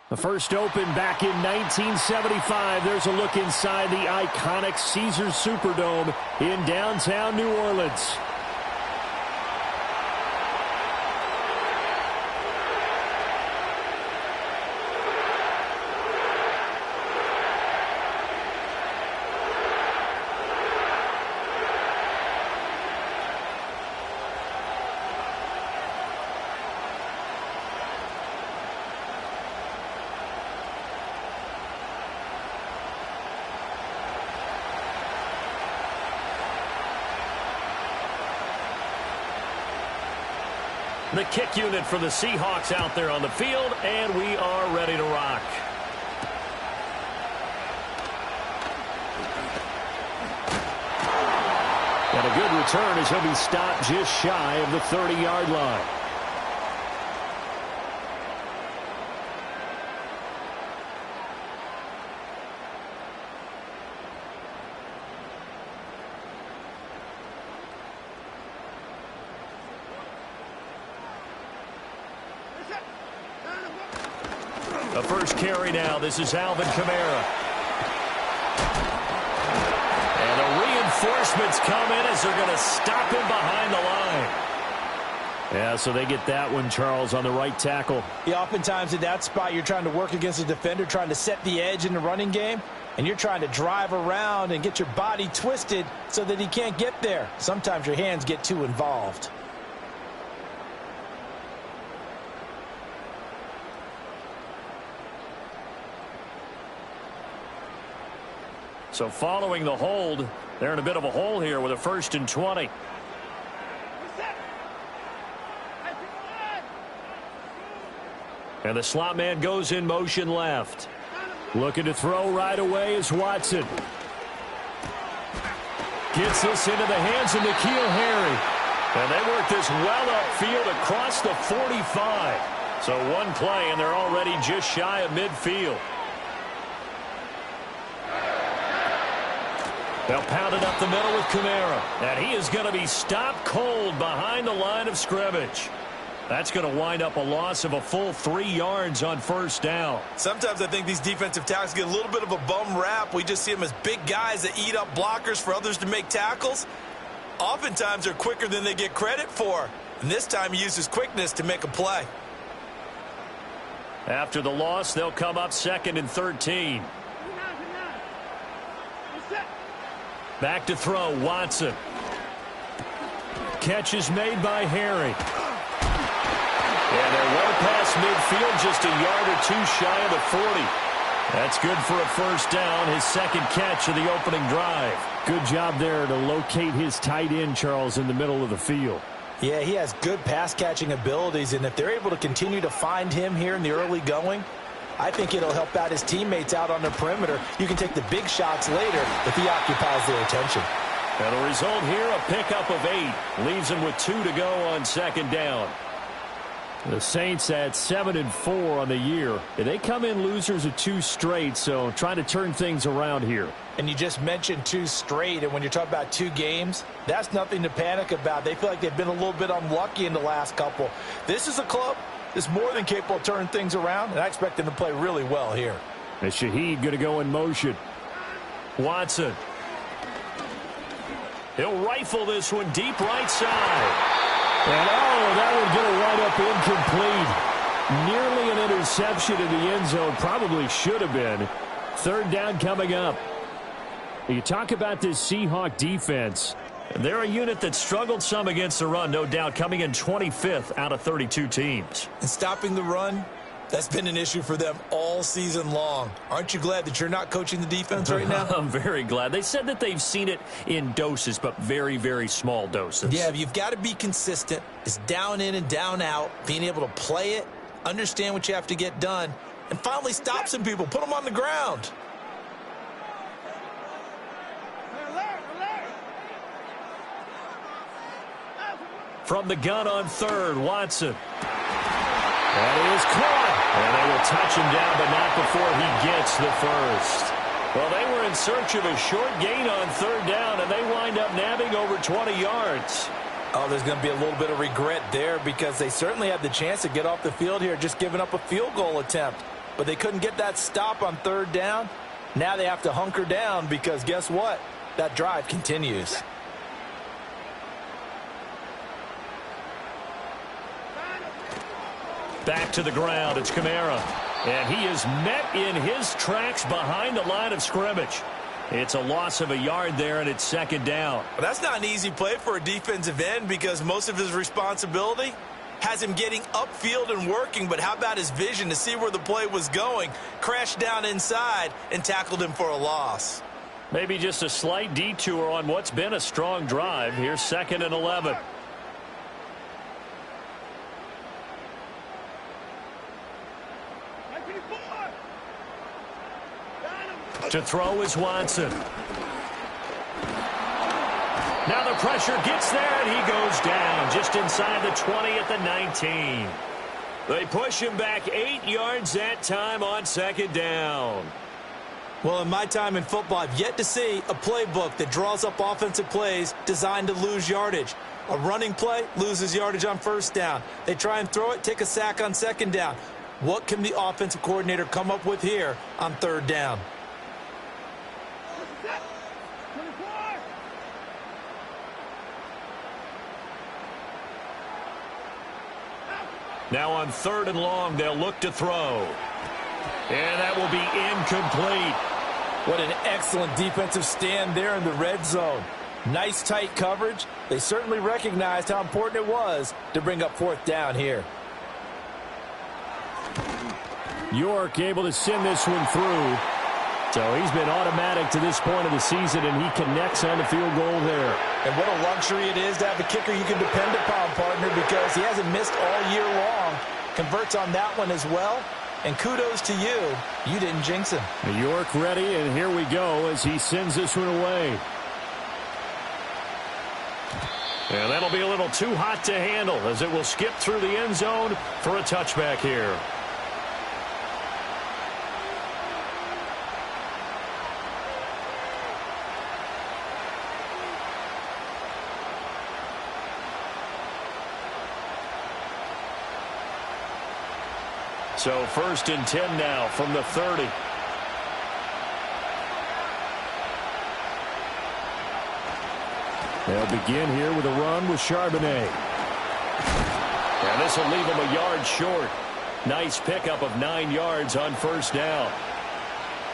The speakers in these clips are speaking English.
The first opened back in 1975. There's a look inside the iconic Caesars Superdome in downtown New Orleans. The kick unit for the Seahawks out there on the field, and we are ready to rock. And a good return as he'll be stopped just shy of the 30-yard line. The first carry now. This is Alvin Kamara. And the reinforcements come in as they're going to stop him behind the line. Yeah, so they get that one, Charles, on the right tackle. Yeah, oftentimes in that spot, you're trying to work against a defender, trying to set the edge in the running game, and you're trying to drive around and get your body twisted so that he can't get there. Sometimes your hands get too involved. So following the hold, they're in a bit of a hole here with a 1st and 20. And the slot man goes in motion left. Looking to throw right away is Watson. Gets this into the hands of N'Keal Harry. And they work this well upfield across the 45. So one play and they're already just shy of midfield. They'll pound it up the middle with Kamara. And he is going to be stopped cold behind the line of scrimmage. That's going to wind up a loss of a full 3 yards on 1st down. Sometimes I think these defensive tackles get a little bit of a bum rap. We just see them as big guys that eat up blockers for others to make tackles. Oftentimes they're quicker than they get credit for. And this time he uses quickness to make a play. After the loss, they'll come up 2nd and 13. Back to throw, Watson. Catch is made by Harry. And they're well past midfield, just a yard or two shy of the 40. That's good for a 1st down, his 2nd catch of the opening drive. Good job there to locate his tight end, Charles, in the middle of the field. Yeah, he has good pass-catching abilities, and if they're able to continue to find him here in the early going, I think it'll help out his teammates out on the perimeter. You can take the big shots later if he occupies their attention. And the result here, a pickup of 8. Leaves him with 2 to go on 2nd down. The Saints at 7-4 on the year. They come in losers of 2 straight, so trying to turn things around here. And you just mentioned 2 straight, and when you're talking about 2 games, that's nothing to panic about. They feel like they've been a little bit unlucky in the last couple. This is a club that's more than capable of turning things around, and I expect them to play really well here. And Shaheed going to go in motion. Watson. He'll rifle this one deep right side. And that one going to wind up incomplete. Nearly an interception in the end zone. Probably should have been. 3rd down coming up. You talk about this Seahawk defense. They're a unit that struggled some against the run, no doubt, coming in 25th out of 32 teams. And stopping the run, that's been an issue for them all season long. Aren't you glad that you're not coaching the defense right now? I'm very glad. They said that they've seen it in doses, but very, very small doses. Yeah, you've got to be consistent. It's down in and down out, being able to play it, understand what you have to get done, and finally stop some people, put them on the ground. From the gun on 3rd, Watson. That is caught. And they will touch him down, but not before he gets the 1st. Well, they were in search of a short gain on 3rd down, and they wind up nabbing over 20 yards. Oh, there's going to be a little bit of regret there because they certainly had the chance to get off the field here, just giving up a field goal attempt. but they couldn't get that stop on third down. Now they have to hunker down because guess what? That drive continues. Back to the ground, it's Kamara. And he is met in his tracks behind the line of scrimmage. It's a loss of a yard there, and it's second down. Well, that's not an easy play for a defensive end because most of his responsibility has him getting upfield and working, but how about his vision to see where the play was going, crashed down inside, and tackled him for a loss. Maybe just a slight detour on what's been a strong drive. Here's 2nd and 11. To throw is Watson. Now the pressure gets there, and he goes down just inside the 20 at the 19. They push him back 8 yards that time on second down. Well, in my time in football, I've yet to see a playbook that draws up offensive plays designed to lose yardage. A running play loses yardage on first down. They try and throw it, take a sack on second down. What can the offensive coordinator come up with here on third down? Now on 3rd and long, they'll look to throw. And that will be incomplete. What an excellent defensive stand there in the red zone. Nice tight coverage. They certainly recognized how important it was to bring up 4th down here. York able to send this one through. So he's been automatic to this point of the season, and he connects on the field goal there. And what a luxury it is to have a kicker you can depend upon, partner, because he hasn't missed all year long. Converts on that one as well. And kudos to you. You didn't jinx him. York ready, and here we go as he sends this one away. And that'll be a little too hot to handle as it will skip through the end zone for a touchback here. So 1st and 10 now from the 30. They'll begin here with a run with Charbonnet. And this will leave him a yard short. Nice pickup of 9 yards on first down.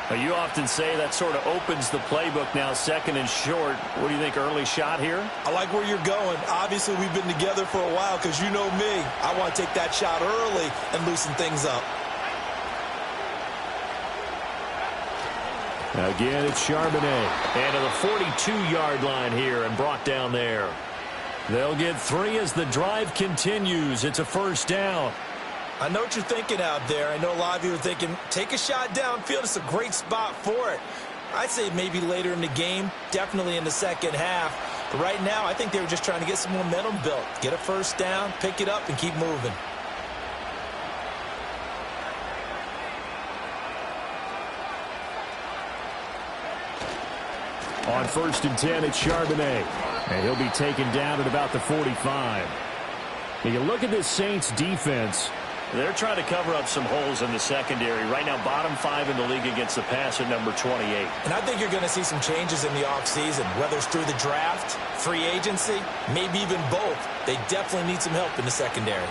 Now, you often say that sort of opens the playbook now, 2nd and short. What do you think, early shot here? I like where you're going. Obviously, we've been together for a while because you know me. I want to take that shot early and loosen things up. Again, it's Charbonnet. And to the 42-yard line here and brought down there. They'll get 3 as the drive continues. It's a first down. I know what you're thinking out there. I know a lot of you are thinking, take a shot downfield. It's a great spot for it. I'd say maybe later in the game, definitely in the second half. But right now, I think they were just trying to get some momentum built. Get a first down, pick it up, and keep moving. On 1st and 10, it's Charbonnet. And he'll be taken down at about the 45. Now you look at this Saints defense. They're trying to cover up some holes in the secondary. Right now, bottom 5 in the league against the pass at number 28. And I think you're going to see some changes in the offseason, whether it's through the draft, free agency, maybe even both. They definitely need some help in the secondary.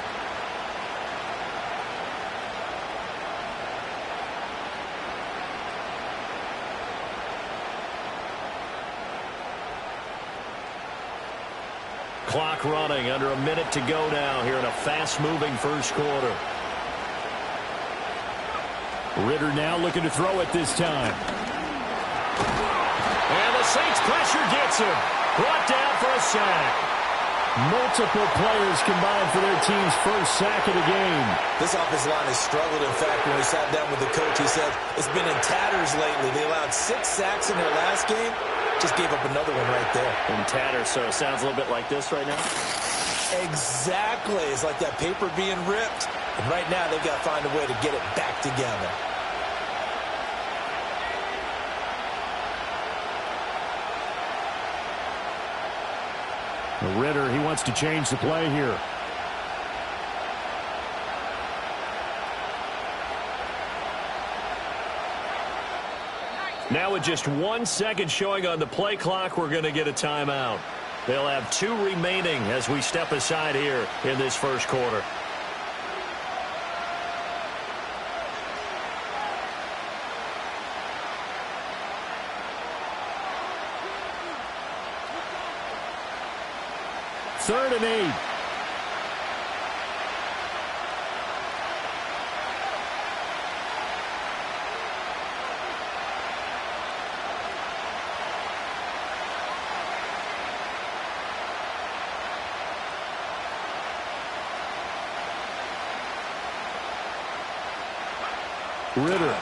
Clock running, under a minute to go now here in a fast-moving first quarter. Ritter now looking to throw it this time. And the Saints pressure gets him. Brought down for a sack. Multiple players combined for their team's first sack of the game. This offensive line has struggled. In fact, when we sat down with the coach, he said it's been in tatters lately. They allowed 6 sacks in their last game. Just gave up another one right there. In tatters, so it sounds a little bit like this right now? Exactly. It's like that paper being ripped. And right now, they've got to find a way to get it back together. Ritter, he wants to change the play here. Now with just 1 second showing on the play clock, we're going to get a timeout. They'll have 2 remaining as we step aside here in this first quarter. Third and 8. Ritter.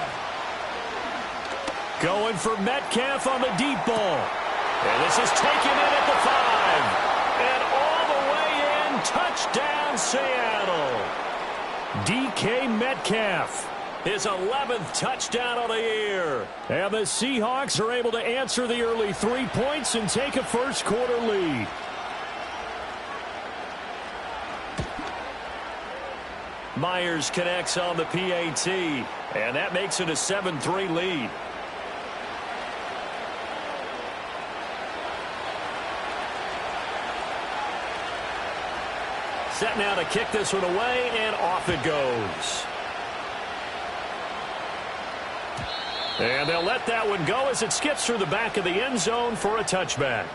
Going for Metcalf on the deep ball. And this is taken in at the 5. And all the way in, touchdown Seattle. DK Metcalf, his 11th touchdown of the year. And the Seahawks are able to answer the early 3 points and take a first quarter lead. Myers connects on the PAT, and that makes it a 7-3 lead. Set now to kick this one away, and off it goes. And they'll let that one go as it skips through the back of the end zone for a touchback.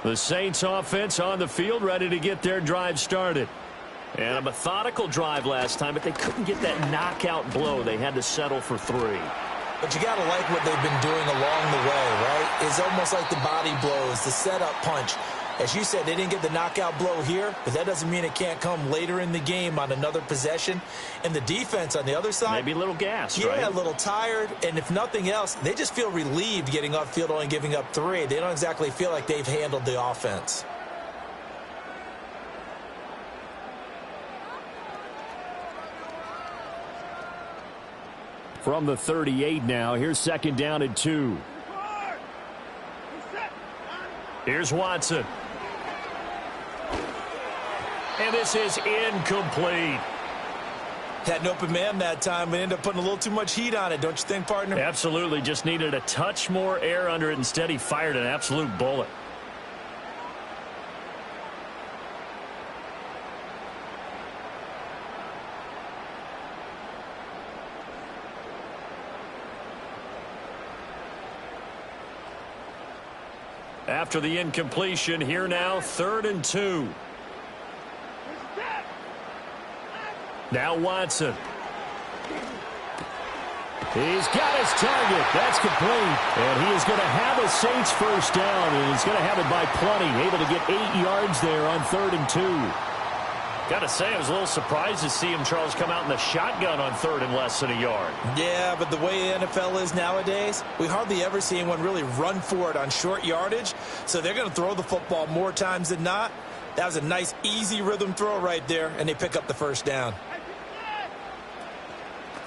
The Saints offense on the field, ready to get their drive started. And a methodical drive last time, but they couldn't get that knockout blow. They had to settle for 3. But you got to like what they've been doing along the way, right? It's almost like the body blows, the setup punch. As you said, they didn't get the knockout blow here, but that doesn't mean it can't come later in the game on another possession. And the defense on the other side, maybe a little gassed, yeah, right? a little tired. And if nothing else, they just feel relieved getting upfield, only giving up 3. They don't exactly feel like they've handled the offense. From the 38 now, here's second down and 2. Here's Watson. And this is incomplete. Had an open man that time, but ended up putting a little too much heat on it, don't you think, partner? Absolutely. Just needed a touch more air under it. Instead, he fired an absolute bullet. After the incompletion, here now, 3rd and 2. Now Watson. He's got his target. That's complete. And he is going to have a Saints first down, and he's going to have it by plenty. Able to get 8 yards there on 3rd and 2. Got to say, I was a little surprised to see him, Charles, come out in the shotgun on 3rd and less than a yard. Yeah, but the way the NFL is nowadays, we hardly ever see anyone really run for it on short yardage. So they're going to throw the football more times than not. That was a nice, easy rhythm throw right there, and they pick up the first down.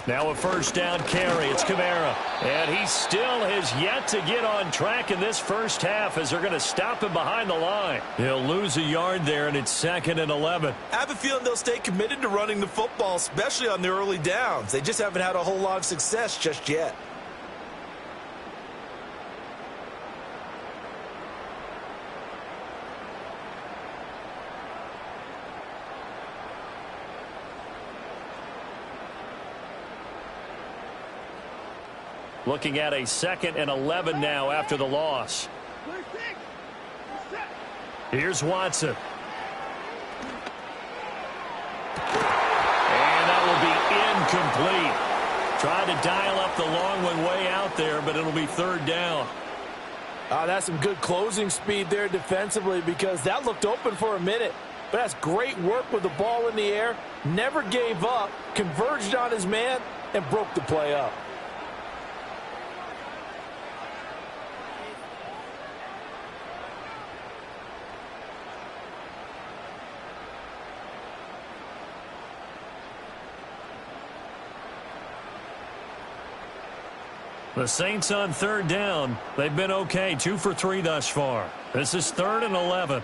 Now a first down carry. It's Kamara. And he still has yet to get on track in this first half as they're going to stop him behind the line. He'll lose a yard there, and it's 2nd and 11. I have a feeling they'll stay committed to running the football, especially on the early downs. They just haven't had a whole lot of success just yet. Looking at a 2nd and 11 now after the loss. Here's Watson. And that will be incomplete. Tried to dial up the long one way out there, but it'll be 3rd down. That's some good closing speed there defensively, because that looked open for a minute. But that's great work with the ball in the air. Never gave up, converged on his man, and broke the play up. The Saints on third down. They've been okay, 2 for 3 thus far. This is 3rd and 11.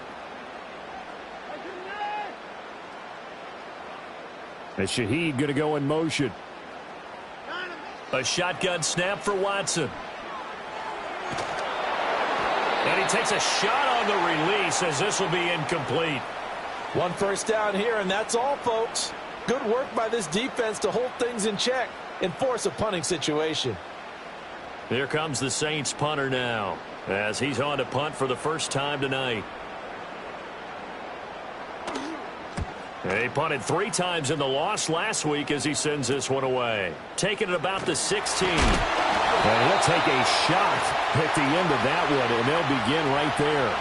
And Shaheed going to go in motion. A shotgun snap for Watson. And he takes a shot on the release as this will be incomplete. 1 first down here, and that's all, folks. Good work by this defense to hold things in check and force a punting situation. Here comes the Saints punter now as he's on to punt for the first time tonight. He punted 3 times in the loss last week as he sends this one away. Taking it about the 16. And he'll take a shot at the end of that one, and they'll begin right there.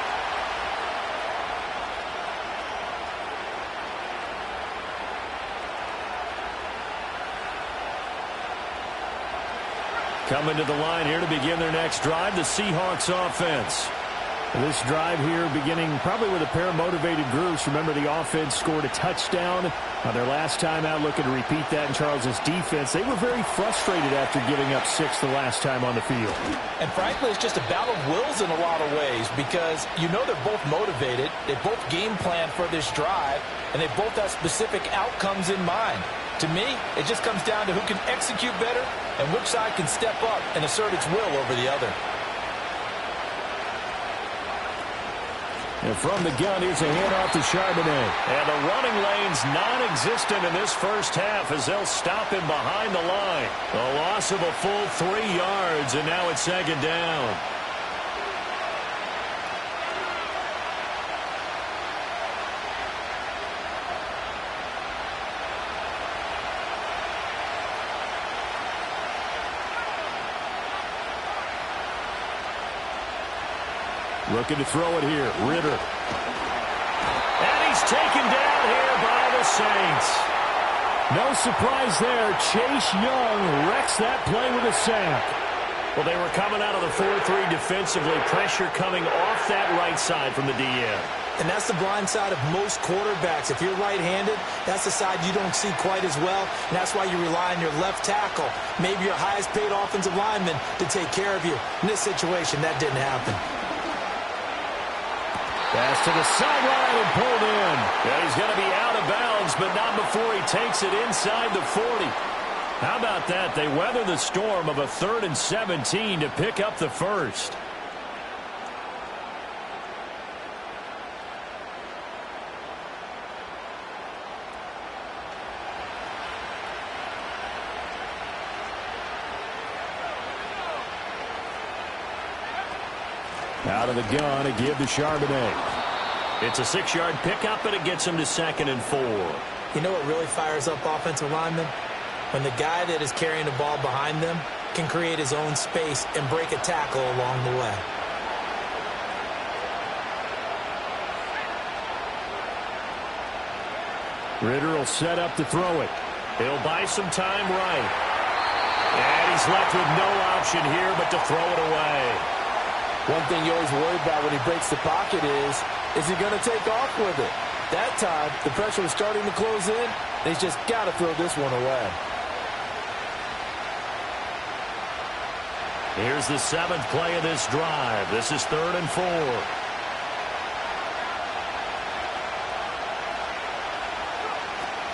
Coming to the line here to begin their next drive, the Seahawks offense. This drive here beginning probably with a pair of motivated groups. Remember, the offense scored a touchdown on their last time out, looking to repeat that in Charles's defense. They were very frustrated after giving up 6 the last time on the field. And frankly, it's just a battle of wills in a lot of ways because you know they're both motivated. They both game plan for this drive, and they both have specific outcomes in mind. To me, it just comes down to who can execute better and which side can step up and assert its will over the other. And from the gun, here's a handoff to Charbonnet. And the running lane's non-existent in this first half as they'll stop him behind the line. A loss of a full 3 yards, and now it's 2nd down. Looking to throw it here. Ritter. And he's taken down here by the Saints. No surprise there. Chase Young wrecks that play with a sack. Well, they were coming out of the 4-3 defensively. Pressure coming off that right side from the DN. And that's the blind side of most quarterbacks. If you're right-handed, that's the side you don't see quite as well. And that's why you rely on your left tackle, maybe your highest-paid offensive lineman, to take care of you. In this situation, that didn't happen. Pass to the sideline and pulled in. Yeah, he's going to be out of bounds, but not before he takes it inside the 40. How about that? They weather the storm of a 3rd and 17 to pick up the first. Out of the gun, a give to Charbonnet. It's a 6-yard pickup, and it gets him to 2nd and 4. You know what really fires up offensive linemen? When the guy that is carrying the ball behind them can create his own space and break a tackle along the way. Ritter will set up to throw it. He'll buy some time right. And he's left with no option here but to throw it away. One thing you always worry about when he breaks the pocket is he going to take off with it? That time, the pressure was starting to close in, and he's just got to throw this one away. Here's the 7th play of this drive. This is 3rd and 4.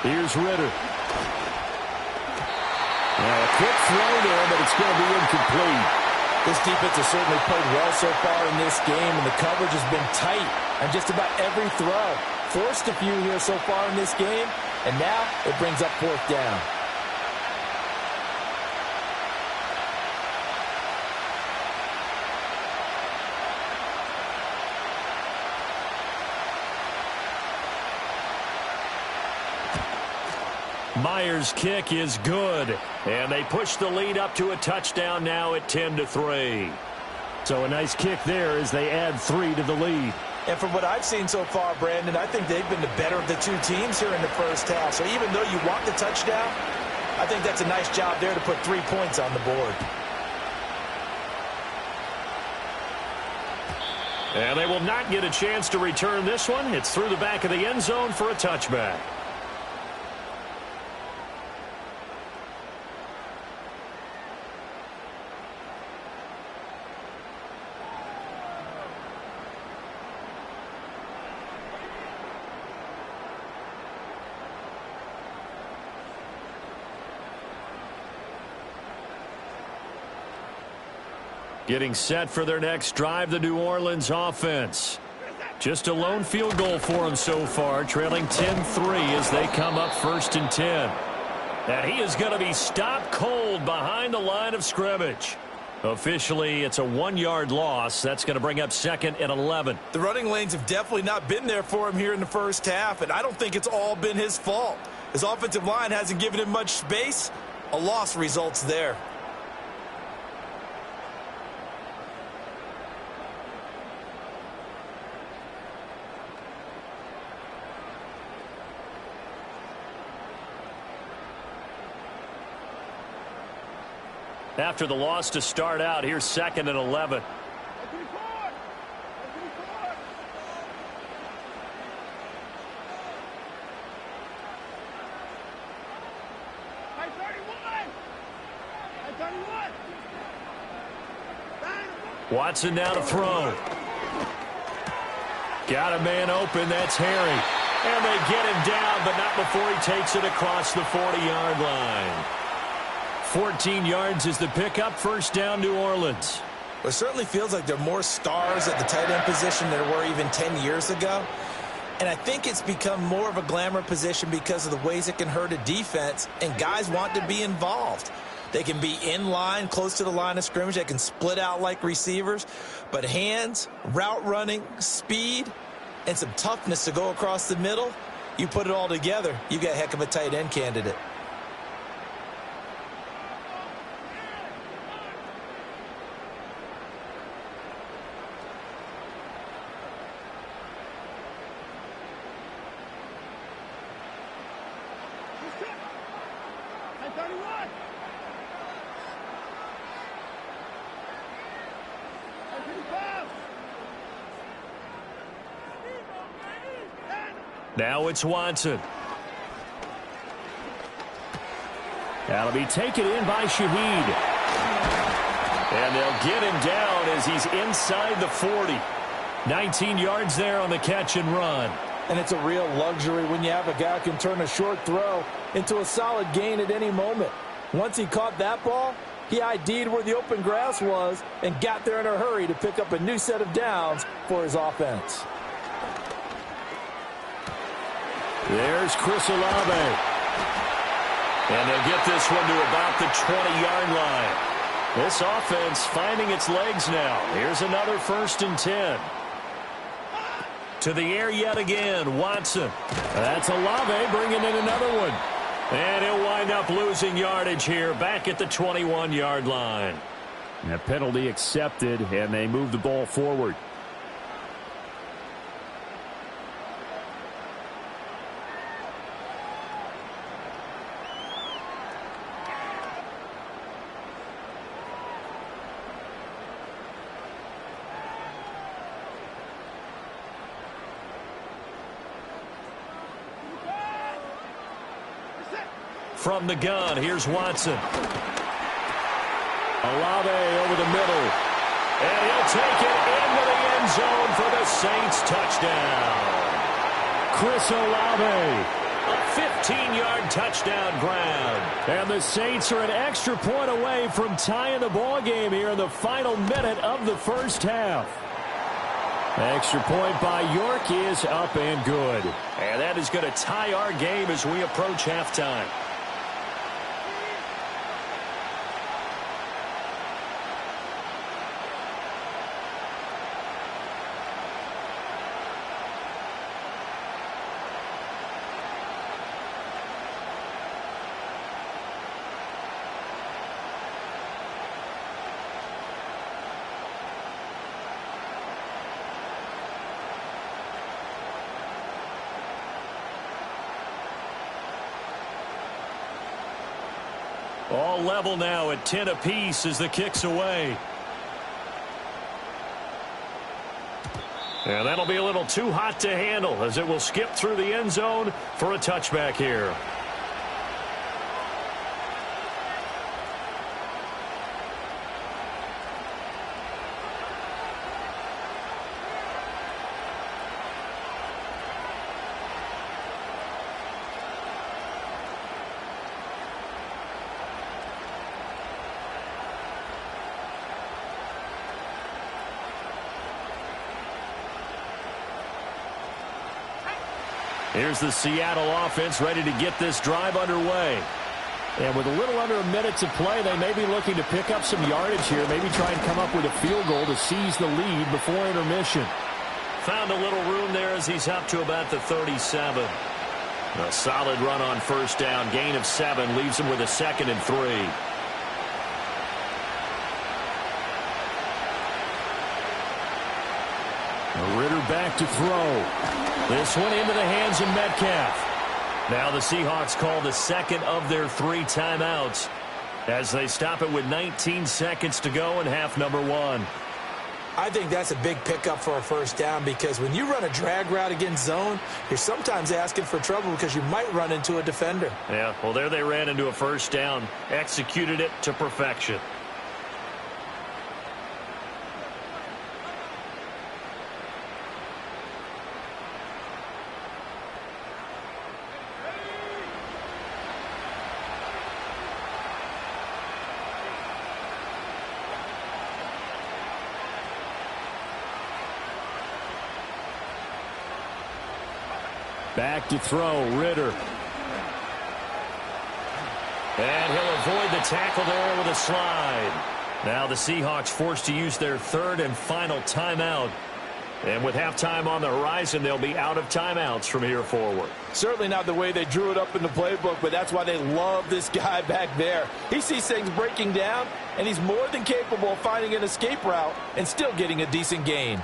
Here's Ritter. Now a quick throw there, but it's going to be incomplete. This defense has certainly played well so far in this game, and the coverage has been tight on just about every throw. Forced a few here so far in this game, and now it brings up 4th down. Myers' kick is good, and they push the lead up to a touchdown now at 10-3. So a nice kick there as they add 3 to the lead. And from what I've seen so far, Brandon, I think they've been the better of the 2 teams here in the first half. So even though you want the touchdown, I think that's a nice job there to put 3 points on the board. And they will not get a chance to return this one. It's through the back of the end zone for a touchback. Getting set for their next drive, the New Orleans offense. Just a lone field goal for them so far, trailing 10-3 as they come up 1st and 10. And he is going to be stopped cold behind the line of scrimmage. Officially, it's a 1-yard loss. That's going to bring up 2nd and 11. The running lanes have definitely not been there for him here in the first half, and I don't think it's all been his fault. His offensive line hasn't given him much space. A loss results there. After the loss to start out, here's 2nd and 11. Watson now to throw. Got a man open. That's Harry. And they get him down, but not before he takes it across the 40-yard line. 14 yards is the pickup. 1st down, New Orleans. Well, it certainly feels like there are more stars at the tight end position than there were even 10 years ago. And I think it's become more of a glamour position because of the ways it can hurt a defense, and guys want to be involved. They can be in line, close to the line of scrimmage. They can split out like receivers. But hands, route running, speed, and some toughness to go across the middle, you put it all together, you've got a heck of a tight end candidate. Now it's Watson. That'll be taken in by Shaheed. And they'll get him down as he's inside the 40. 19 yards there on the catch and run. And it's a real luxury when you have a guy who can turn a short throw into a solid gain at any moment. Once he caught that ball, he ID'd where the open grass was and got there in a hurry to pick up a new set of downs for his offense. There's Chris Olave. And they'll get this one to about the 20-yard line. This offense finding its legs now. Here's another 1st and 10. To the air yet again, Watson. That's Olave bringing in another one. And he'll wind up losing yardage here back at the 21-yard line. And a penalty accepted, and they move the ball forward. From the gun, here's Watson. Olave over the middle. And he'll take it into the end zone for the Saints touchdown. Chris Olave. A 15-yard touchdown grab. And the Saints are an extra point away from tying the ball game here in the final minute of the first half. Extra point by York is up and good. And that is going to tie our game as we approach halftime. All level now at 10 apiece as the kick's away. And that'll be a little too hot to handle as it will skip through the end zone for a touchback here. Here's the Seattle offense ready to get this drive underway. And with a little under a minute to play, they may be looking to pick up some yardage here, maybe try and come up with a field goal to seize the lead before intermission. Found a little room there as he's up to about the 37. A solid run on first down. Gain of 7 leaves him with a 2nd and 3. Ritter back to throw. This one into the hands of Metcalf. Now the Seahawks call the second of their 3 timeouts as they stop it with 19 seconds to go in half number 1. I think that's a big pickup for a first down because when you run a drag route against zone, you're sometimes asking for trouble because you might run into a defender. Yeah, well, there they ran into a first down, executed it to perfection. Back to throw, Ritter. And he'll avoid the tackle there with a slide. Now the Seahawks forced to use their 3rd and final timeout. And with halftime on the horizon, they'll be out of timeouts from here forward. Certainly not the way they drew it up in the playbook, but that's why they love this guy back there. He sees things breaking down, and he's more than capable of finding an escape route and still getting a decent gain.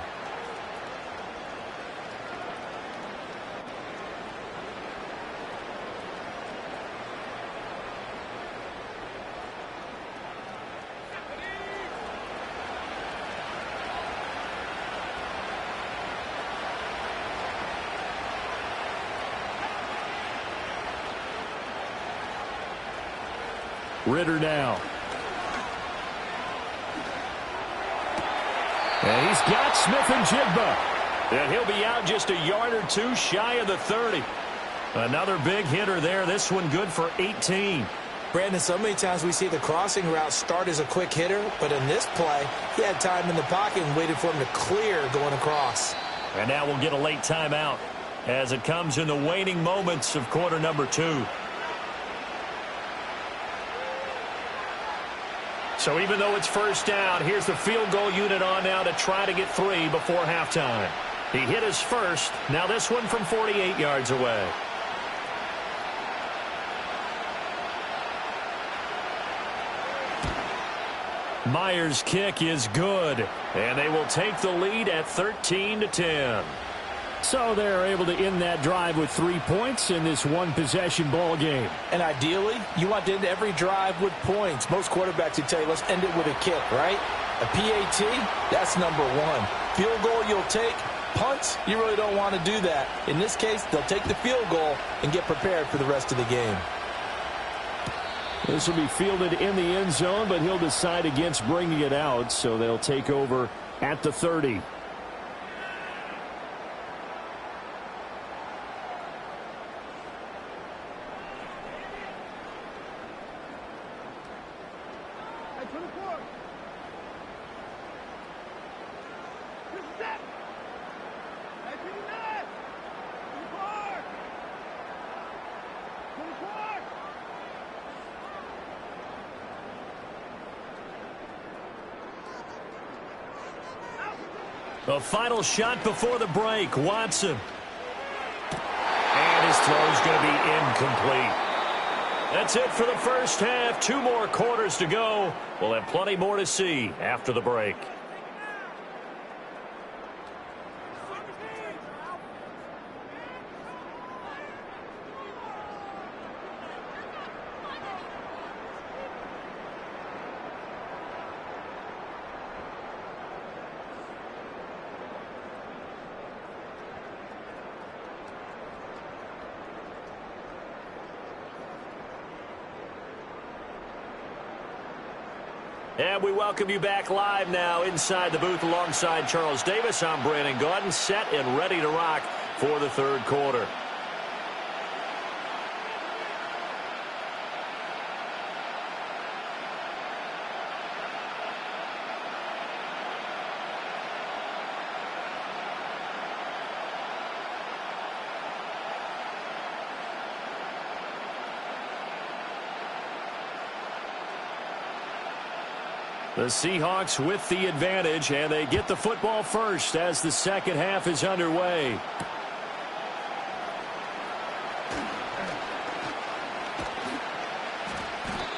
Ritter now. And he's got Smith and Jigba. And he'll be out just a yard or 2 shy of the 30. Another big hitter there. This one good for 18. Brandon, so many times we see the crossing route start as a quick hitter, but in this play, he had time in the pocket and waited for him to clear going across. And now we'll get a late timeout as it comes in the waning moments of quarter number 2. So even though it's first down, here's the field goal unit on now to try to get 3 before halftime. He hit his first. Now this one from 48 yards away. Myers' kick is good, and they will take the lead at 13-10. So they're able to end that drive with 3 points in this one-possession ball game. And ideally, you want to end every drive with points. Most quarterbacks would tell you, let's end it with a kick, right? A PAT, that's number 1. Field goal you'll take. Punts, you really don't want to do that. In this case, they'll take the field goal and get prepared for the rest of the game. This will be fielded in the end zone, but he'll decide against bringing it out, so they'll take over at the 30. A final shot before the break. Watson. And his throw is going to be incomplete. That's it for the first half. 2 more quarters to go. We'll have plenty more to see after the break. And we welcome you back live now inside the booth alongside Charles Davis. I'm Brandon Gaudin, set and ready to rock for the 3rd quarter. The Seahawks with the advantage, and they get the football first as the second half is underway.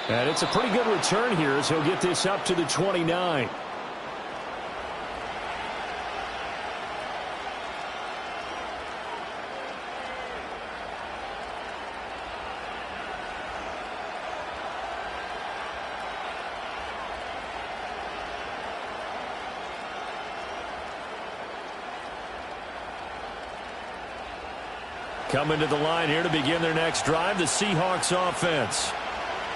And it's a pretty good return here as he'll get this up to the 29. Coming to the line here to begin their next drive, the Seahawks offense.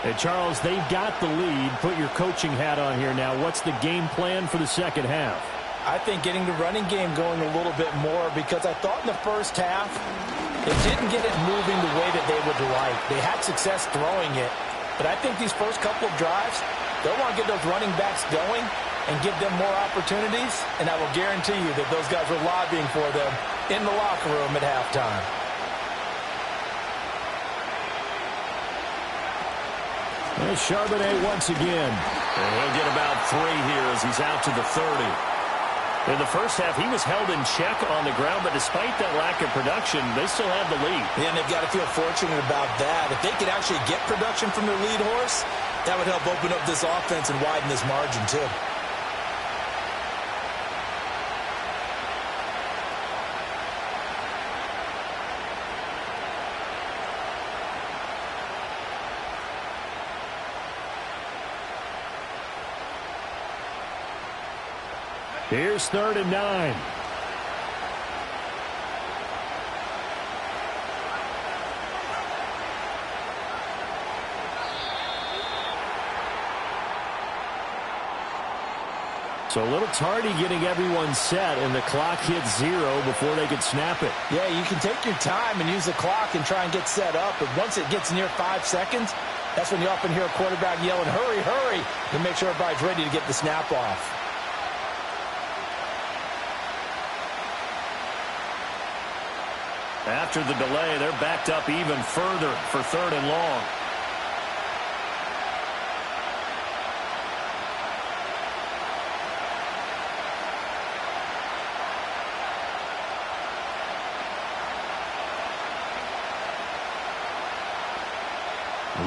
Hey, Charles, they've got the lead. Put your coaching hat on here now. What's the game plan for the second half? I think getting the running game going a little bit more, because I thought in the first half they didn't get it moving the way that they would like. They had success throwing it, but I think these first couple of drives, they'll want to get those running backs going and give them more opportunities, and I will guarantee you that those guys were lobbying for them in the locker room at halftime. There's Charbonnet once again. And he'll get about 3 here as he's out to the 30. In the first half, he was held in check on the ground, but despite that lack of production, they still have the lead. Yeah, and they've got to feel fortunate about that. If they could actually get production from their lead horse, that would help open up this offense and widen this margin too. Here's 3rd and 9. So a little tardy getting everyone set, and the clock hits 0 before they could snap it. Yeah, you can take your time and use the clock and try and get set up, but once it gets near 5 seconds, that's when you often hear a quarterback yelling, hurry, hurry, to make sure everybody's ready to get the snap off. After the delay, they're backed up even further for 3rd and long.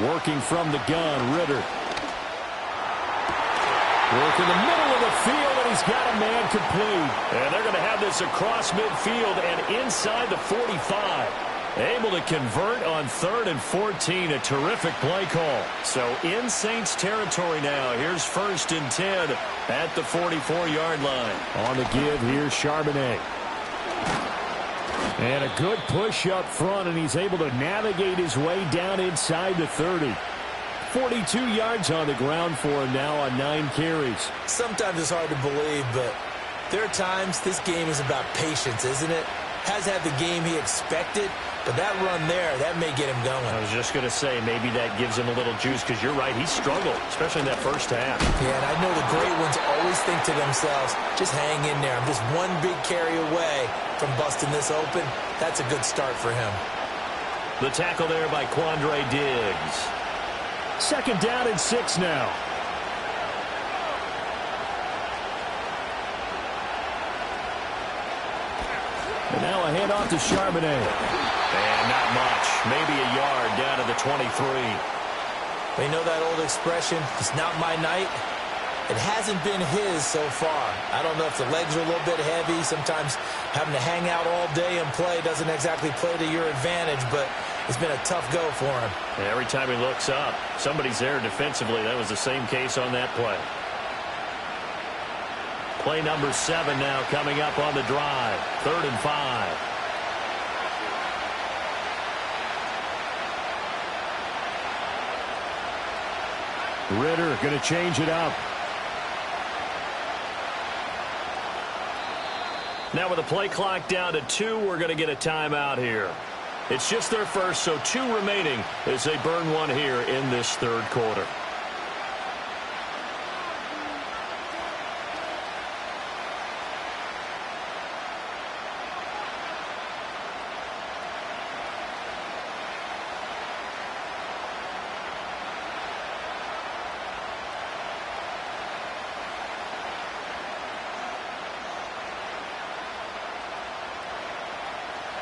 Working from the gun, Ritter. Work in the middle of the field, and he's got a man complete. And they're going to have this across midfield and inside the 45. Able to convert on 3rd and 14. A terrific play call. So in Saints territory now. Here's 1st and 10 at the 44-yard line. On the give, here's Charbonnet. And a good push up front, and he's able to navigate his way down inside the 30. 42 yards on the ground for him now on 9 carries. Sometimes it's hard to believe, but there are times this game is about patience, isn't it? Has had the game he expected, but that run there, that may get him going. I was just going to say, maybe that gives him a little juice, because you're right, he struggled, especially in that first half. Yeah, and I know the great ones always think to themselves, just hang in there. I'm just one big carry away from busting this open. That's a good start for him. The tackle there by Quandre Diggs. 2nd down and 6 now. And now a handoff to Charbonnet. And not much. Maybe a yard down to the 23. We know that old expression, it's not my night. It hasn't been his so far. I don't know if the legs are a little bit heavy. Sometimes having to hang out all day and play doesn't exactly play to your advantage, but it's been a tough go for him. And every time he looks up, somebody's there defensively. That was the same case on that play. Play number 7 now coming up on the drive. 3rd and 5. Ritter going to change it up. Now with the play clock down to 2, we're going to get a timeout here. It's just their first, so 2 remaining as they burn one here in this 3rd quarter.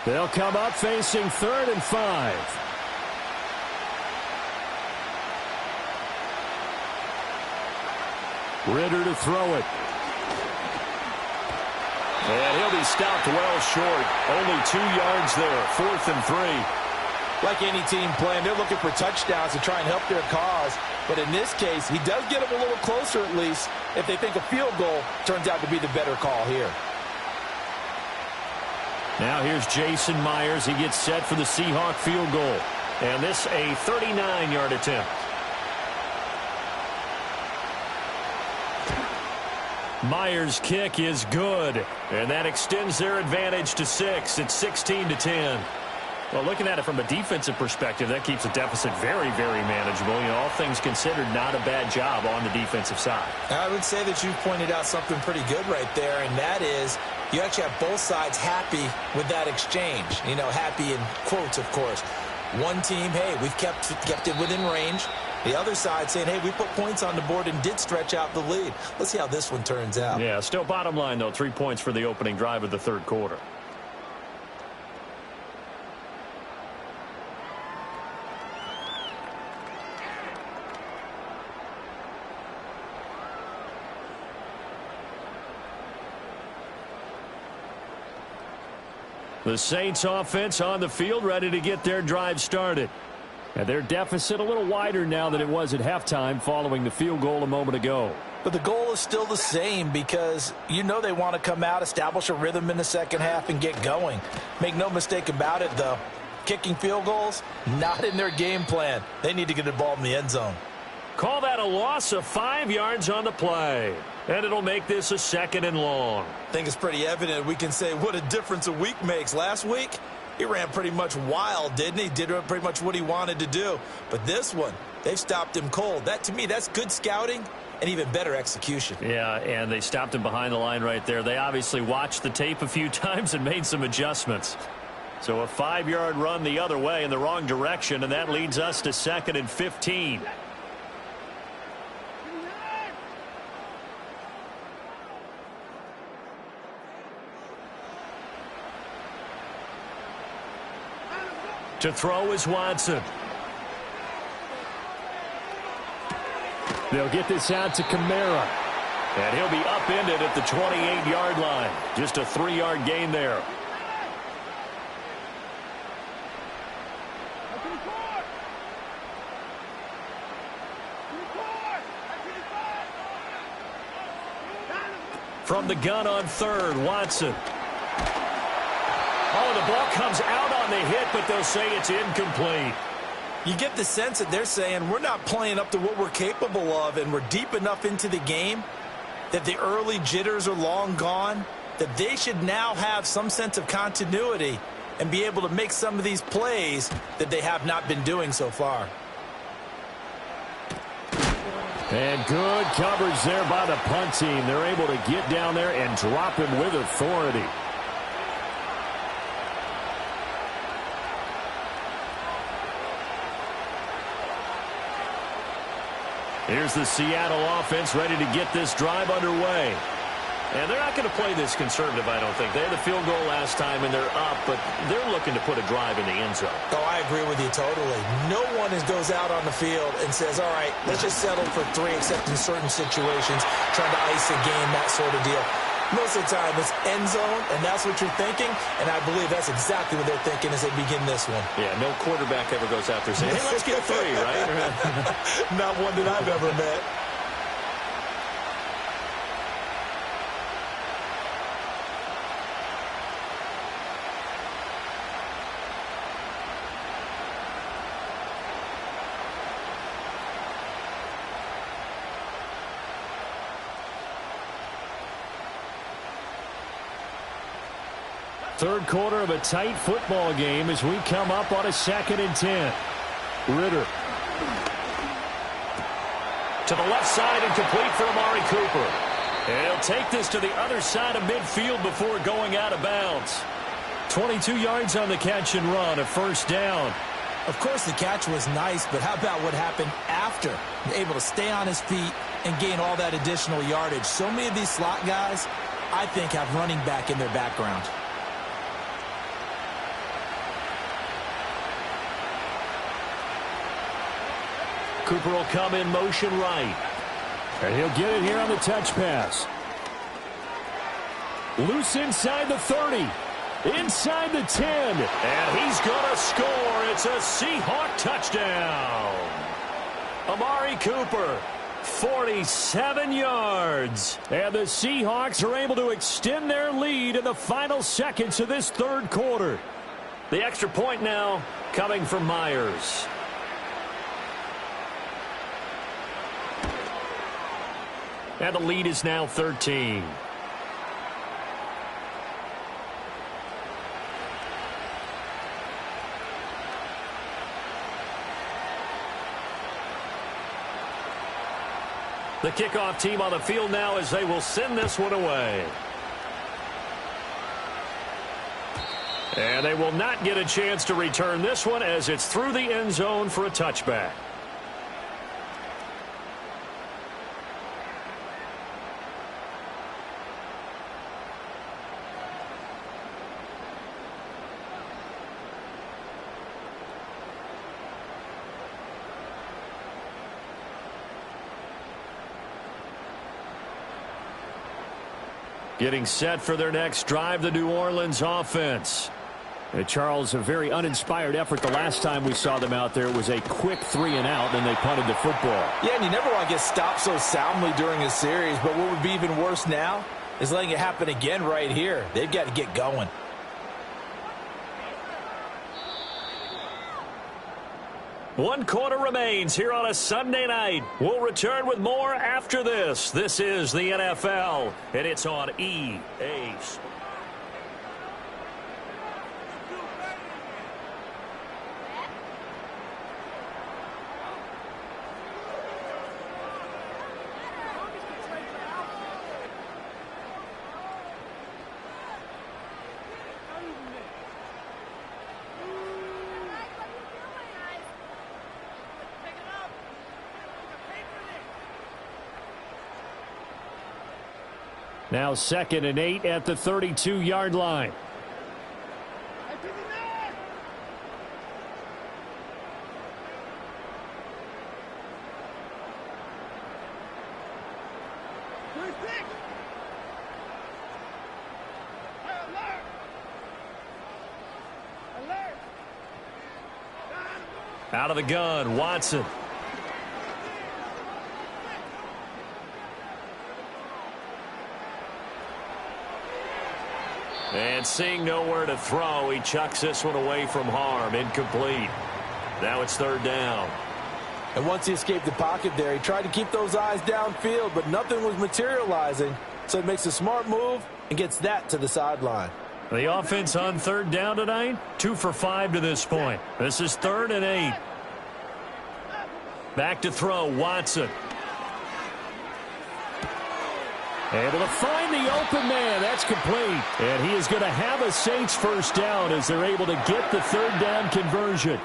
They'll come up facing 3rd and 5. Ritter to throw it. And he'll be stopped well short. Only 2 yards there. 4th and 3. Like any team playing, they're looking for touchdowns to try and help their cause. But in this case, he does get them a little closer at least if they think a field goal turns out to be the better call here. Now here's Jason Myers. He gets set for the Seahawk field goal. And this a 39-yard attempt. Myers' kick is good. And that extends their advantage to 6. It's 16-10. Well, looking at it from a defensive perspective, that keeps the deficit very, very manageable. You know, all things considered, not a bad job on the defensive side. I would say that you've pointed out something pretty good right there, and that is you actually have both sides happy with that exchange. You know, happy in quotes, of course. One team, hey, we've kept it within range. The other side saying, hey, we put points on the board and did stretch out the lead. Let's see how this one turns out. Yeah, still bottom line, though, 3 points for the opening drive of the 3rd quarter. The Saints offense on the field, ready to get their drive started. And their deficit a little wider now than it was at halftime following the field goal a moment ago. But the goal is still the same because you know they want to come out, establish a rhythm in the second half, and get going. Make no mistake about it, though. Kicking field goals, not in their game plan. They need to get the ball in the end zone. Call that a loss of 5 yards on the play. And it'll make this a 2nd and long. I think it's pretty evident we can say what a difference a week makes. Last week, he ran pretty much wild, didn't he? Did pretty much what he wanted to do. But this one, they've stopped him cold. That, to me, that's good scouting and even better execution. Yeah, and they stopped him behind the line right there. They obviously watched the tape a few times and made some adjustments. So a 5-yard run the other way in the wrong direction, and that leads us to 2nd and 15. To throw is Watson. They'll get this out to Kamara. And he'll be upended at the 28-yard line. Just a 3-yard gain there. From the gun on 3rd, Watson. Oh, the ball comes out on the hit, but they'll say it's incomplete. You get the sense that they're saying we're not playing up to what we're capable of, and we're deep enough into the game that the early jitters are long gone, that they should now have some sense of continuity and be able to make some of these plays that they have not been doing so far. And good coverage there by the punt team. They're able to get down there and drop him with authority. Here's the Seattle offense ready to get this drive underway. And they're not going to play this conservative, I don't think. They had the field goal last time, and they're up, but they're looking to put a drive in the end zone. Oh, I agree with you totally. No one goes out on the field and says, all right, let's just settle for 3, except in certain situations, trying to ice a game, that sort of deal. Most of the time, it's end zone, and that's what you're thinking, and I believe that's exactly what they're thinking as they begin this one. Yeah, no quarterback ever goes out there saying, hey, let's get 3, right? Not one that I've ever met. Third quarter of a tight football game as we come up on a 2nd and 10. Ritter. To the left side and complete for Amari Cooper. And he'll take this to the other side of midfield before going out of bounds. 22 yards on the catch and run, a 1st down. Of course, the catch was nice, but how about what happened after? Able to stay on his feet and gain all that additional yardage. So many of these slot guys, I think, have running back in their background. Cooper will come in motion right. And he'll get it here on the touch pass. Loose inside the 30. Inside the 10. And he's going to score. It's a Seahawk touchdown. Amari Cooper, 47 yards. And the Seahawks are able to extend their lead in the final seconds of this third quarter. The extra point now coming from Myers. And the lead is now 13. The kickoff team on the field now as they will send this one away. And they will not get a chance to return this one as it's through the end zone for a touchback. Getting set for their next drive, the New Orleans offense. Charles, a very uninspired effort the last time we saw them out there. It was a quick 3-and-out, and they punted the football. Yeah, and you never want to get stopped so soundly during a series, but what would be even worse now is letting it happen again right here. They've got to get going. One quarter remains here on a Sunday night. We'll return with more after this. This is the NFL, and it's on EA Sports. Now 2nd and 8 at the 32-yard line. Out of the gun, Watson. And seeing nowhere to throw, he chucks this one away from harm. Incomplete. Now it's 3rd down. And once he escaped the pocket there, he tried to keep those eyes downfield, but nothing was materializing. So he makes a smart move and gets that to the sideline. The offense on 3rd down tonight, 2 for 5 to this point. This is 3rd and 8. Back to throw, Watson. Able to find the open man. That's complete. And he is going to have a Saints first down as they're able to get the 3rd down conversion.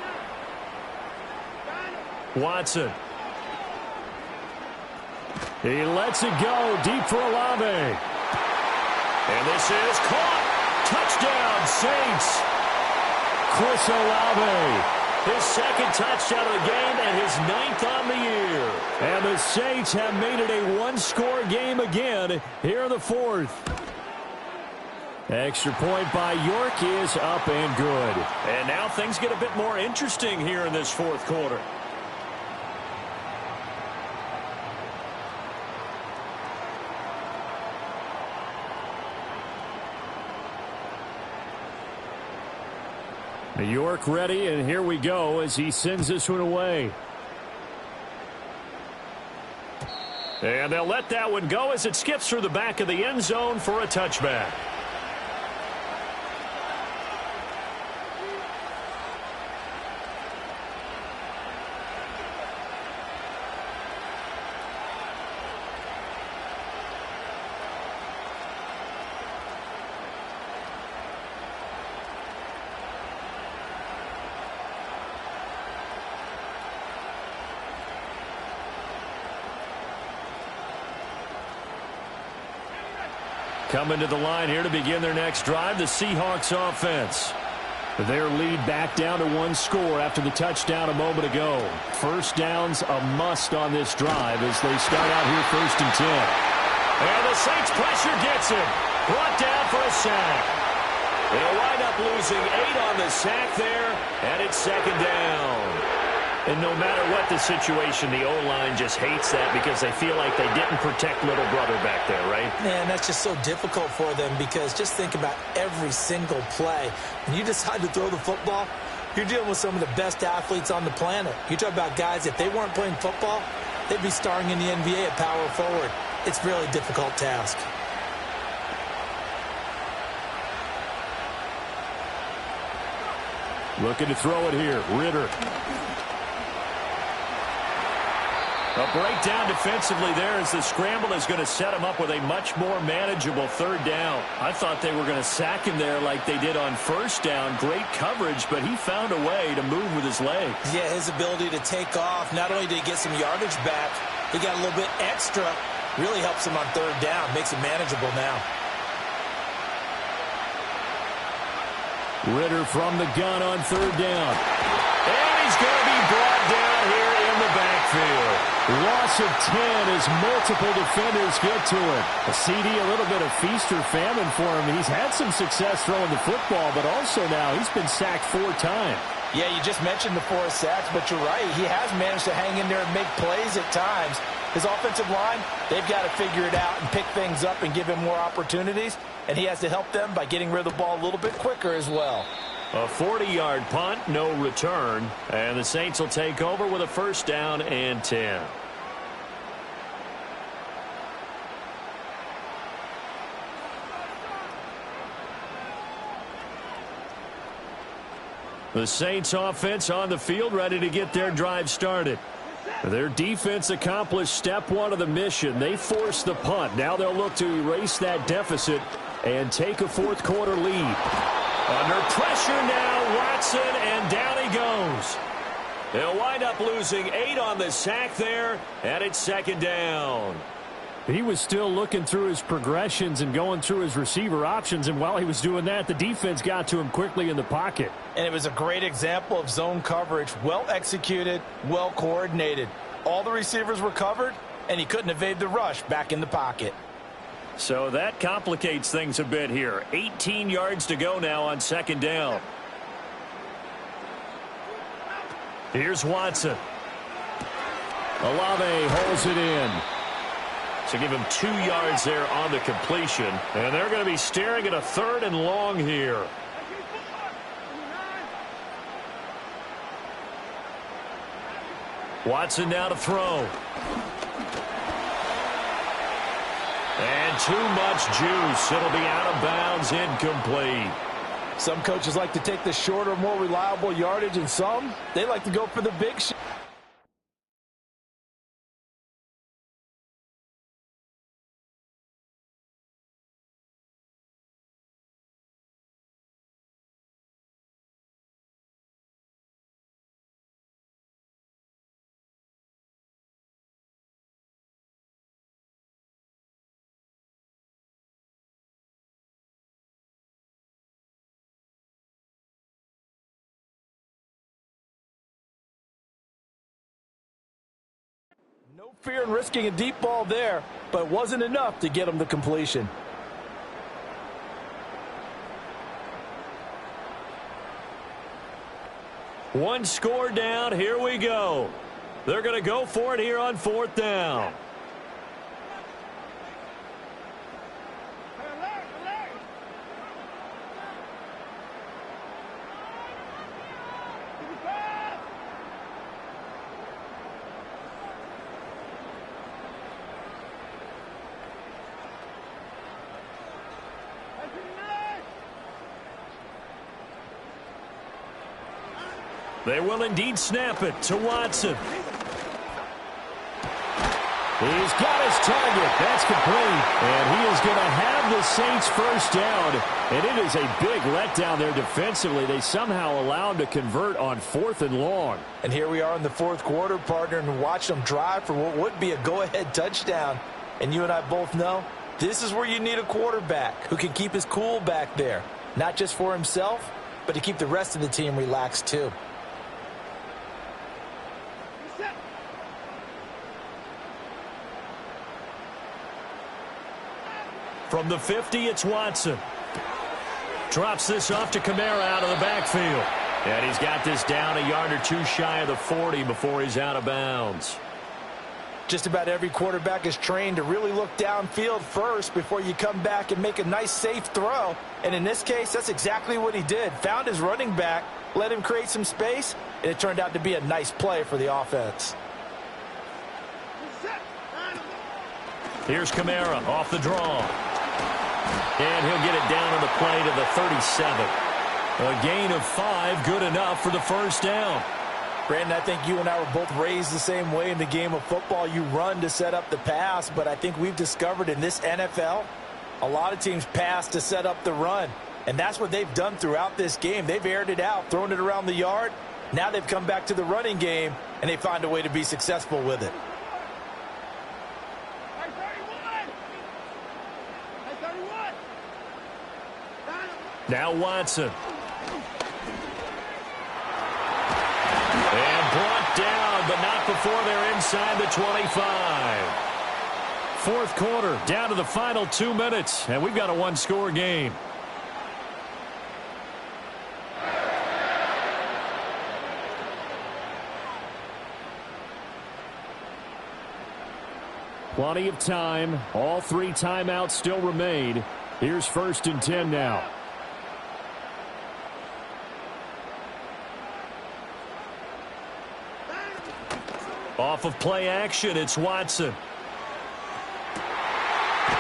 Watson. He lets it go deep for Olave. And this is caught. Touchdown, Saints. Chris Olave. His 2nd touchdown of the game and his 9th on the year. And the Saints have made it a one-score game again here in the 4th. Extra point by York is up and good. And now things get a bit more interesting here in this 4th quarter. York ready, and here we go as he sends this one away. And they'll let that one go as it skips through the back of the end zone for a touchback. Coming to the line here to begin their next drive, the Seahawks offense. Their lead back down to one score after the touchdown a moment ago. First down's a must on this drive as they start out here 1st and 10. And the Saints pressure gets him. Brought down for a sack. They'll wind up losing 8 on the sack there, and it's 2nd down. And no matter what the situation, the O-line just hates that because they feel like they didn't protect little brother back there, right? Man, that's just so difficult for them because just think about every single play. When you decide to throw the football, you're dealing with some of the best athletes on the planet. You talk about guys, if they weren't playing football, they'd be starring in the NBA at power forward. It's a really difficult task. Looking to throw it here. Ritter. A breakdown defensively there as the scramble is going to set him up with a much more manageable 3rd down. I thought they were going to sack him there like they did on 1st down. Great coverage, but he found a way to move with his legs. Yeah, his ability to take off, not only did he get some yardage back, he got a little bit extra. Really helps him on 3rd down, makes it manageable now. Ritter from the gun on 3rd down. And he's going to be brought down here in the backfield. Loss of 10 as multiple defenders get to it. A CD, a little bit of feast or famine for him. He's had some success throwing the football, but also now he's been sacked 4 times. Yeah, you just mentioned the 4 sacks, but you're right. He has managed to hang in there and make plays at times. His offensive line, they've got to figure it out and pick things up and give him more opportunities, and he has to help them by getting rid of the ball a little bit quicker as well. A 40-yard punt, no return, and the Saints will take over with a 1st down and 10. The Saints offense on the field, ready to get their drive started. Their defense accomplished step 1 of the mission. They forced the punt. Now they'll look to erase that deficit and take a 4th quarter lead. Under pressure now, Watson, and down he goes. They'll wind up losing 8 on the sack there, and it's 2nd down. He was still looking through his progressions and going through his receiver options, and while he was doing that, the defense got to him quickly in the pocket. And it was a great example of zone coverage, well executed, well coordinated. All the receivers were covered, and he couldn't evade the rush back in the pocket. So that complicates things a bit here. 18 yards to go now on 2nd down. Here's Watson. Olave holds it in. So give him 2 yards there on the completion. And they're going to be staring at a 3rd and long here. Watson now to throw. And too much juice. It'll be out of bounds, incomplete. Some coaches like to take the shorter, more reliable yardage, and some, they like to go for the big shot. No fear in risking a deep ball there, but it wasn't enough to get him the completion. One score down. Here we go. They're going to go for it here on 4th down. They will indeed snap it to Watson. He's got his target. That's complete. And he is going to have the Saints 1st down. And it is a big letdown there defensively. They somehow allowed him to convert on 4th and long. And here we are in the 4th quarter, partner, and watch them drive for what would be a go-ahead touchdown. And you and I both know this is where you need a quarterback who can keep his cool back there. Not just for himself, but but to keep the rest of the team relaxed too. From the 50, it's Watson. Drops this off to Kamara out of the backfield. And he's got this down a yard or two shy of the 40 before he's out of bounds. Just about every quarterback is trained to really look downfield first before you come back and make a nice, safe throw. And in this case, that's exactly what he did. Found his running back, let him create some space, and it turned out to be a nice play for the offense. Here's Kamara off the draw. And he'll get it down on the play to the 37. A gain of 5, good enough for the first down. Brandon, I think you and I were both raised the same way in the game of football. You run to set up the pass, but I think we've discovered in this NFL, a lot of teams pass to set up the run. And that's what they've done throughout this game. They've aired it out, thrown it around the yard. Now they've come back to the running game, and they find a way to be successful with it. Now Watson. And brought down, but not before they're inside the 25. Fourth quarter, down to the final 2 minutes, and we've got a one-score game. Plenty of time. All 3 timeouts still remain. Here's 1st and 10 now. Off of play action, it's Watson.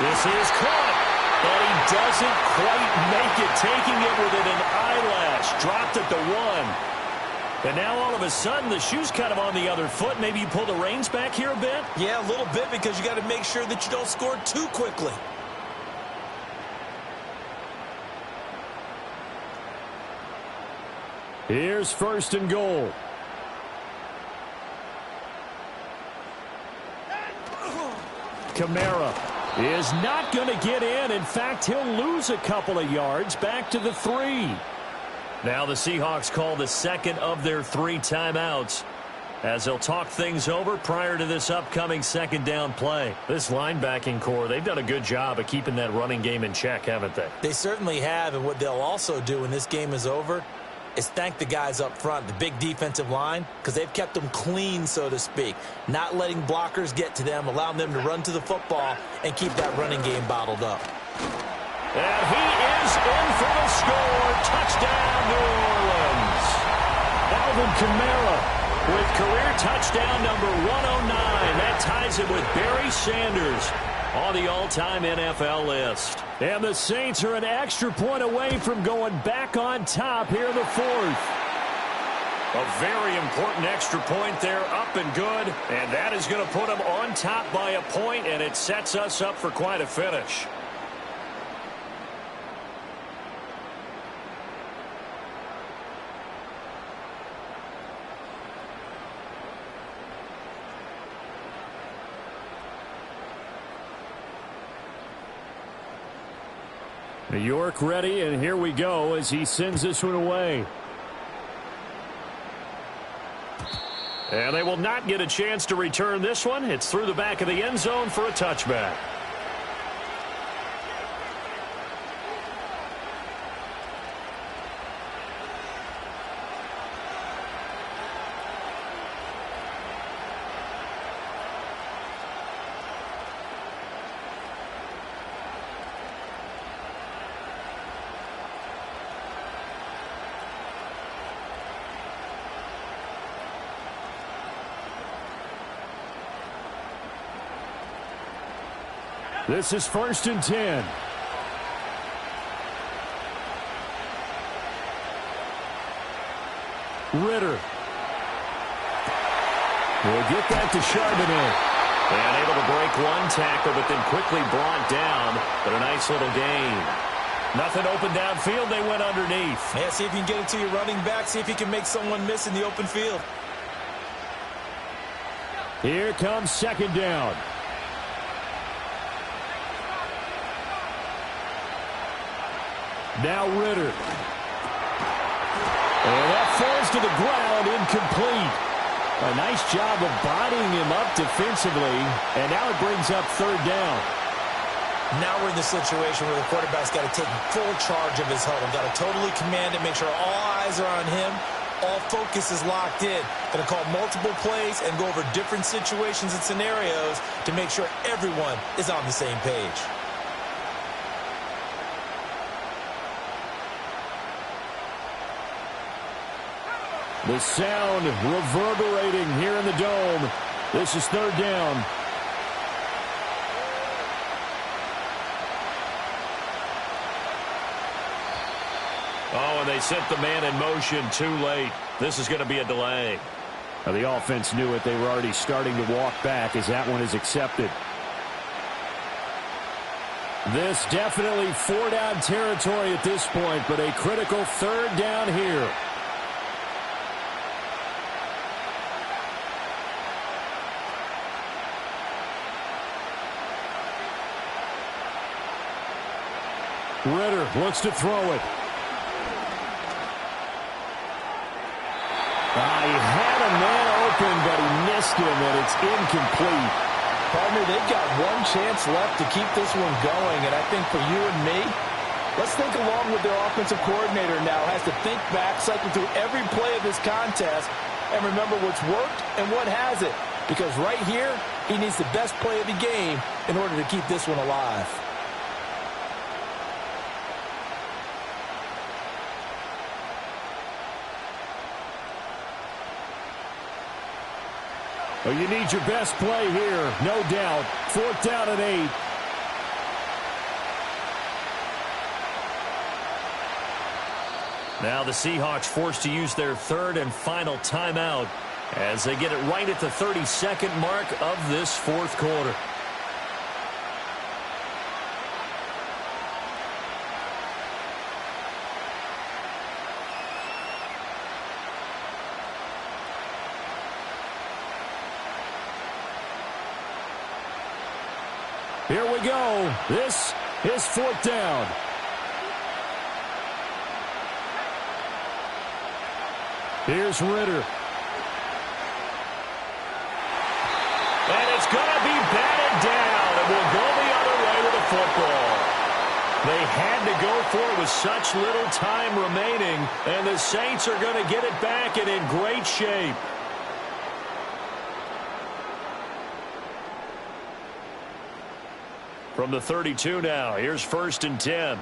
This is caught, but he doesn't quite make it, taking it within an eyelash. Dropped at the 1. And now all of a sudden, the shoe's kind of on the other foot. Maybe you pull the reins back here a bit? Yeah, a little bit, because you got to make sure that you don't score too quickly. Here's 1st and goal. Kamara is not going to get in. In fact, he'll lose a couple of yards back to the 3. Now the Seahawks call the second of their 3 timeouts as they'll talk things over prior to this upcoming second down play. This linebacking core, they've done a good job of keeping that running game in check, haven't they? They certainly have, and what they'll also do when this game is over is thank the guys up front, the big defensive line, because they've kept them clean, so to speak, not letting blockers get to them, allowing them to run to the football and keep that running game bottled up. And he is in for the score. Touchdown, New Orleans. Alvin Kamara with career touchdown number 109. That ties him with Barry Sanders on the all-time NFL list. And the Saints are an extra point away from going back on top here in the 4th. A very important extra point there, up and good. And that is going to put them on top by a point, and it sets us up for quite a finish. New York ready, and here we go as he sends this one away. And they will not get a chance to return this one. It's through the back of the end zone for a touchback. This is 1st and 10. Ritter will get that to Charbonnet. And able to break one tackle, but then quickly brought down. But a nice little gain. Nothing open downfield. They went underneath. Yeah, see if you can get it to your running back. See if you can make someone miss in the open field. Here comes 2nd down. Now Ritter. And that falls to the ground, incomplete. A nice job of bodying him up defensively, and now it brings up third down. Now we're in the situation where the quarterback's got to take full charge of his huddle. Got to totally command it, make sure all eyes are on him. All focus is locked in. Going to call multiple plays and go over different situations and scenarios to make sure everyone is on the same page. The sound reverberating here in the dome. This is third down. Oh, and they sent the man in motion too late. This is going to be a delay. Now, the offense knew it. They were already starting to walk back as that one is accepted. This definitely 4-down territory at this point, but a critical third down here. Ritter looks to throw it. He had a man open, but he missed him, and it's incomplete. Partner, they've got one chance left to keep this one going, and I think for you and me, let's think along with their offensive coordinator now. Has to think back, cycle through every play of this contest, and remember what's worked and what hasn't. Because right here, he needs the best play of the game in order to keep this one alive. Well, you need your best play here, no doubt. 4th down and 8. Now the Seahawks forced to use their third and final timeout as they get it right at the 32nd mark of this fourth quarter. Here we go. This is 4th down. Here's Ritter. And it's going to be batted down, and we'll go the other way with the football. They had to go for it with such little time remaining, and the Saints are going to get it back and in great shape. From the 32 now, here's 1st and 10.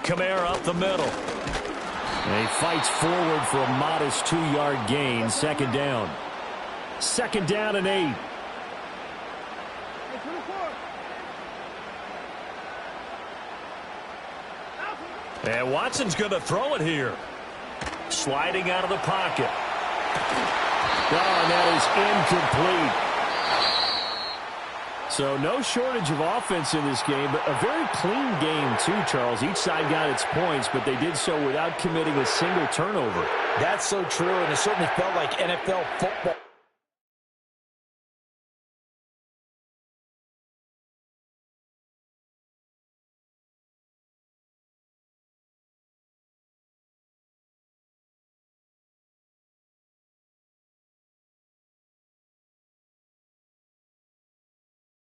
Kamara up the middle. And he fights forward for a modest 2-yard gain. 2nd down. 2nd down and 8. And Watson's going to throw it here. Sliding out of the pocket. Oh, and that is incomplete. So no shortage of offense in this game, but a very clean game too, Charles. Each side got its points, but they did so without committing a single turnover. That's so true, and it certainly felt like NFL football.